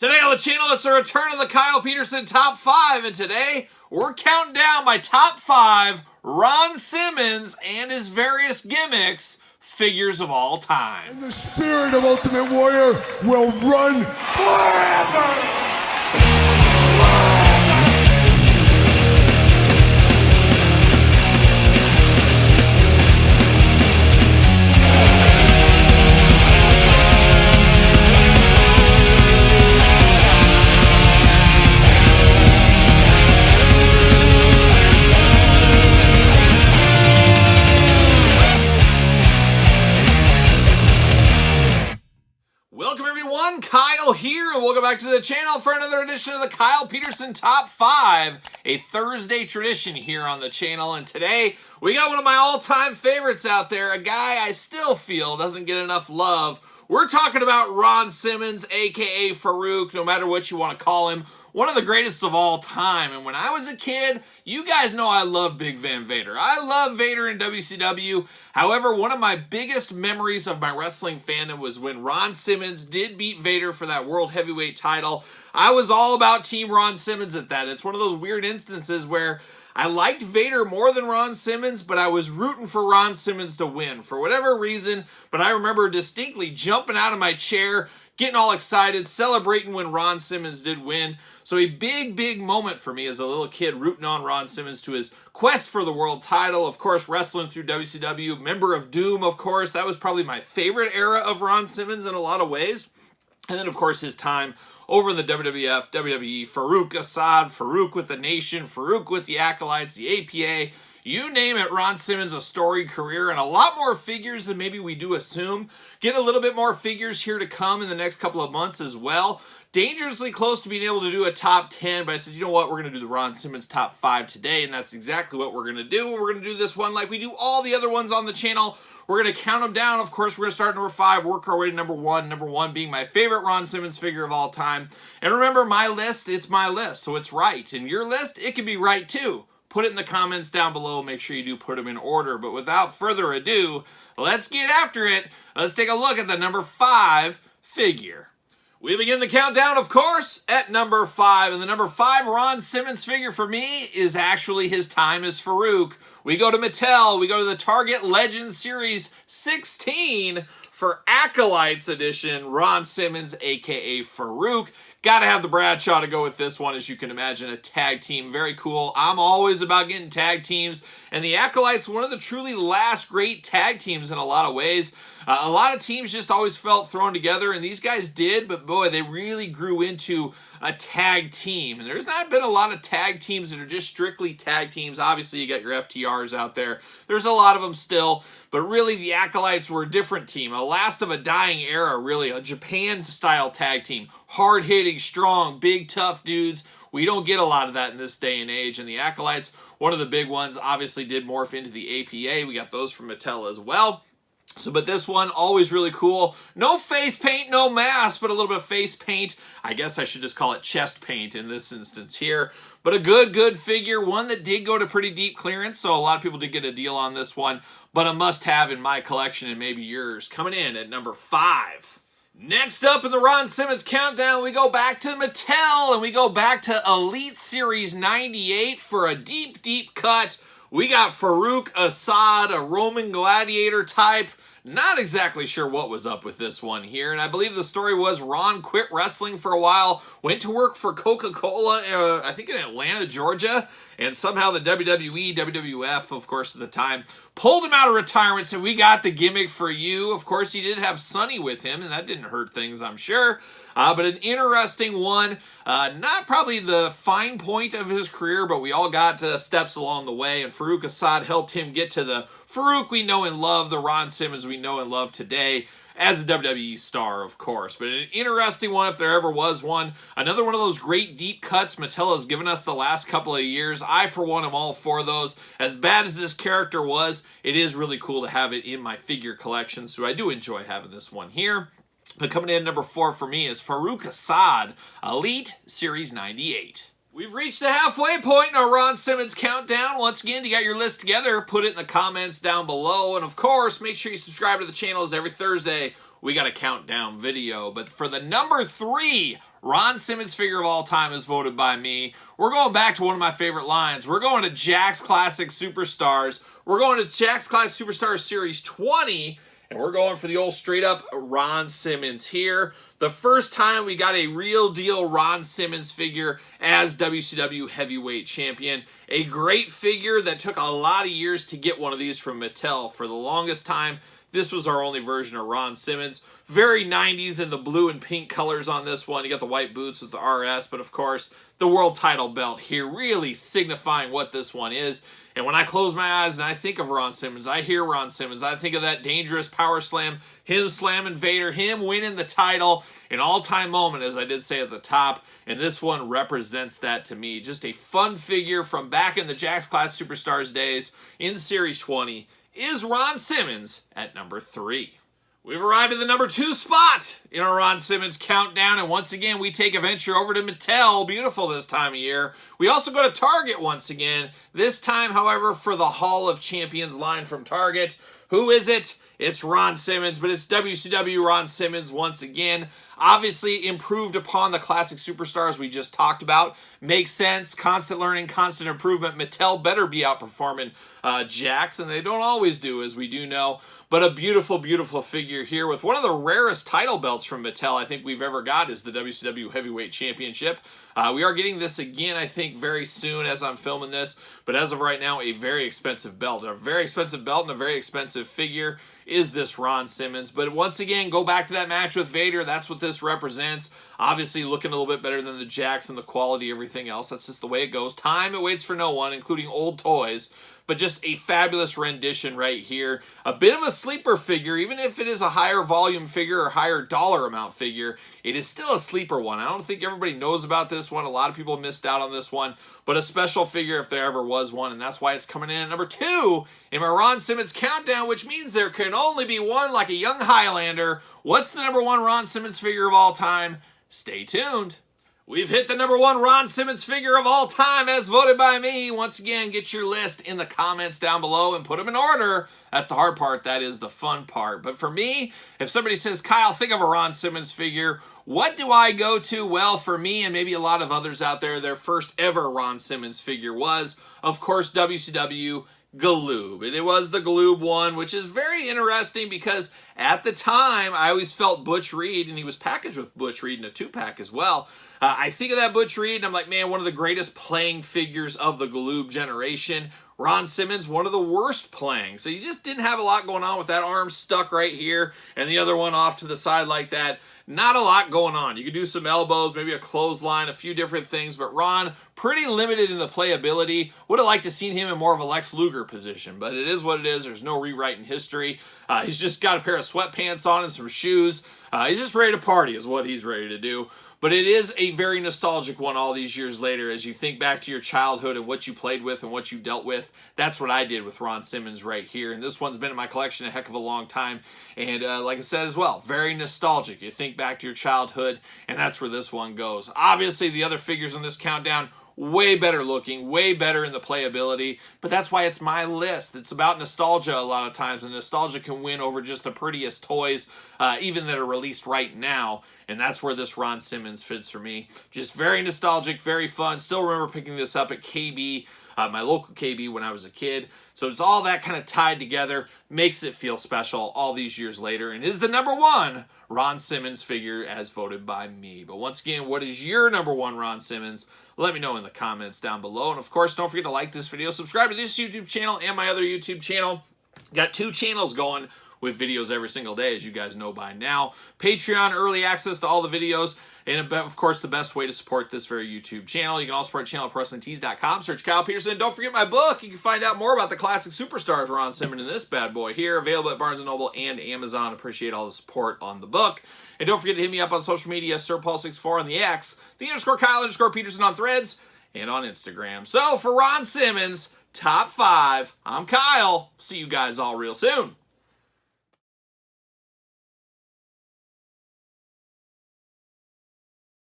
Today on the channel, it's the return of the Kyle Peterson Top 5, and today we're counting down my Top 5 Ron Simmons and his various gimmicks figures of all time. And the spirit of Ultimate Warrior will run forever! Welcome everyone, Kyle here, and welcome back to the channel for another edition of the Kyle Peterson Top 5, a Thursday tradition here on the channel. And today, we got one of my all-time favorites out there, a guy I still feel doesn't get enough love. We're talking about Ron Simmons, aka Farouk, no matter what you want to call him. One of the greatest of all time. And when I was a kid, you guys know I love Big Van Vader. I love Vader in WCW. However, one of my biggest memories of my wrestling fandom was when Ron Simmons did beat Vader for that World Heavyweight title. I was all about Team Ron Simmons at that. It's one of those weird instances where I liked Vader more than Ron Simmons, but I was rooting for Ron Simmons to win for whatever reason. But I remember distinctly jumping out of my chair, getting all excited, celebrating when Ron Simmons did win. So a big moment for me as a little kid, rooting on Ron Simmons to his quest for the world title. Of course, wrestling through WCW, member of Doom, of course. That was probably my favorite era of Ron Simmons in a lot of ways. And then, of course, his time over in the WWF, WWE, Farouk Assad, Farouk with the Nation, Farouk with the Acolytes, the APA. You name it, Ron Simmons, a storied career and a lot more figures than maybe we do assume. Get a little bit more figures here to come in the next couple of months as well. Dangerously close to being able to do a top 10, but I said, you know what, we're going to do the Ron Simmons top 5 today, and that's exactly what we're going to do. We're going to do this one like we do all the other ones on the channel. We're going to count them down. Of course, we're going to start at number 5, work our way to number 1. Number 1 being my favorite Ron Simmons figure of all time. And remember, my list, it's my list, so it's right. And your list, it can be right too. Put it in the comments down below. Make sure you do put them in order. But without further ado, let's get after it. Let's take a look at the number 5 figure. We begin the countdown, of course, at number 5. And the number 5 Ron Simmons figure for me is actually his time as Farouk. We go to Mattel. We go to the Target Legends Series 16 for Acolytes Edition. Ron Simmons, a.k.a. Farouk. Got to have the Bradshaw to go with this one, as you can imagine, a tag team. Very cool. I'm always about getting tag teams. And the Acolytes, one of the truly last great tag teams in a lot of ways. A lot of teams just always felt thrown together, and these guys did, but boy, they really grew into a tag team. And there's not been a lot of tag teams that are just strictly tag teams. Obviously, you got your FTRs out there. There's a lot of them still, but really the Acolytes were a different team. A last of a dying era, really. A Japan-style tag team. Hard-hitting, strong, big, tough dudes. We don't get a lot of that in this day and age. And the Acolytes, one of the big ones, obviously did morph into the APA. We got those from Mattel as well. So, but this one, always really cool. No face paint, no mask, but a little bit of face paint. I guess I should just call it chest paint in this instance here. But a good figure. One that did go to pretty deep clearance, so a lot of people did get a deal on this one. But a must-have in my collection and maybe yours. Coming in at number 5. Next up in the Ron Simmons countdown, we go back to Mattel, and we go back to Elite Series 98 for a deep cut. We got Farouk Assad, a Roman gladiator type. Not exactly sure what was up with this one here, and I believe the story was Ron quit wrestling for a while, went to work for Coca-Cola, I think in Atlanta, Georgia, and somehow the WWE, WWF, of course, at the time, pulled him out of retirement, said, we got the gimmick for you. Of course, he did have Sonny with him, and that didn't hurt things, I'm sure. But an interesting one. Not probably the fine point of his career, but we all got steps along the way, and Farouk Assad helped him get to the Farouk we know and love, the Ron Simmons we know and love today, as a WWE star, of course. But an interesting one if there ever was one. Another one of those great deep cuts Mattel has given us the last couple of years. I, for one, am all for those. As bad as this character was, it is really cool to have it in my figure collection, so I do enjoy having this one here. But coming in at number 4 for me is Farouk Assad, Elite Series 98. We've reached the halfway point in our Ron Simmons countdown. Once again, you got your list together, put it in the comments down below. And of course, make sure you subscribe to the channel, as every Thursday we got a countdown video. But for the number 3 Ron Simmons figure of all time is voted by me. We're going back to one of my favorite lines. We're going to Jakks Classic Superstars. We're going to Jakks Classic Superstars Series 20, and we're going for the old straight-up Ron Simmons here. The first time we got a real deal Ron Simmons figure as WCW Heavyweight Champion. A great figure that took a lot of years to get one of these from Mattel. For the longest time, this was our only version of Ron Simmons. Very 90s in the blue and pink colors on this one. You got the white boots with the RS, but of course, the world title belt here really signifying what this one is. And when I close my eyes and I think of Ron Simmons, I hear Ron Simmons, I think of that dangerous power slam, him slamming Vader, him winning the title, an all-time moment, as I did say at the top. And this one represents that to me. Just a fun figure from back in the Jakks Classic Superstars days in Series 20 is Ron Simmons at number 3. We've arrived at the number 2 spot in our Ron Simmons countdown, and once again, we take a venture over to Mattel. Beautiful this time of year. We also go to Target once again. This time, however, for the Hall of Champions line from Target. Who is it? It's Ron Simmons, but it's WCW Ron Simmons once again. Obviously improved upon the classic superstars we just talked about. Makes sense. Constant learning, constant improvement. Mattel better be outperforming Jakks, and they don't always do, as we do know. But a beautiful, beautiful figure here with one of the rarest title belts from Mattel I think we've ever got is the WCW Heavyweight Championship. We are getting this again, I think, very soon as I'm filming this. But as of right now, a very expensive belt. A very expensive belt and a very expensive figure is this Ron Simmons. But once again, go back to that match with Vader. That's what this represents. Obviously looking a little bit better than the Jakks and the quality, everything else. That's just the way it goes. Time, it waits for no one, including old toys. But just a fabulous rendition right here. A bit of a sleeper figure, even if it is a higher volume figure or higher dollar amount figure, it is still a sleeper one. I don't think everybody knows about this one. A lot of people missed out on this one, but a special figure if there ever was one, and that's why it's coming in at number 2 in my Ron Simmons countdown, which means there can only be one like a young Highlander. What's the number 1 Ron Simmons figure of all time? Stay tuned. We've hit the number 1 Ron Simmons figure of all time as voted by me. Once again, get your list in the comments down below and put them in order. That's the hard part. That is the fun part. But for me, if somebody says, Kyle, think of a Ron Simmons figure, what do I go to? Well, for me and maybe a lot of others out there, their first ever Ron Simmons figure was, of course, WCW Galoob. And it was the Galoob one, which is very interesting because at the time, I always felt Butch Reed, and he was packaged with Butch Reed in a 2-pack as well. I think of that Butch Reed, and I'm like, man, one of the greatest playing figures of the Galoob generation. Ron Simmons, one of the worst playing. So you just didn't have a lot going on with that arm stuck right here and the other one off to the side like that. Not a lot going on. You could do some elbows, maybe a clothesline, a few different things, but Ron, pretty limited in the playability. Would have liked to seen him in more of a Lex Luger position, but it is what it is. There's no rewriting history. He's just got a pair of sweatpants on and some shoes. He's just ready to party is what he's ready to do. But it is a very nostalgic one all these years later as you think back to your childhood and what you played with and what you dealt with. That's what I did with Ron Simmons right here. And this one's been in my collection a heck of a long time. And like I said as well, very nostalgic. You think back to your childhood, and that's where this one goes. Obviously, the other figures in this countdown, way better looking, way better in the playability, but that's why it's my list. It's about nostalgia a lot of times, and nostalgia can win over just the prettiest toys, even that are released right now, and that's where this Ron Simmons fits for me. Just very nostalgic, very fun. Still remember picking this up at KB, my local KB when I was a kid, so it's all that kind of tied together, makes it feel special all these years later, and is the number 1 Ron Simmons figure as voted by me. But once again, what is your number 1 Ron Simmons? Let me know in the comments down below. And of course, don't forget to like this video, subscribe to this YouTube channel and my other YouTube channel. Got 2 channels going with videos every single day, as you guys know by now. Patreon, early access to all the videos, and of course, the best way to support this very YouTube channel. You can also support the channel at ProWrestlingTees.com. Search Kyle Peterson. And don't forget my book. You can find out more about the classic superstars Ron Simmons and this bad boy here. Available at Barnes & Noble and Amazon. Appreciate all the support on the book. And don't forget to hit me up on social media, SirPaul64 on the X, _Kyle_Peterson on Threads, and on Instagram. So for Ron Simmons, top 5, I'm Kyle. See you guys all real soon.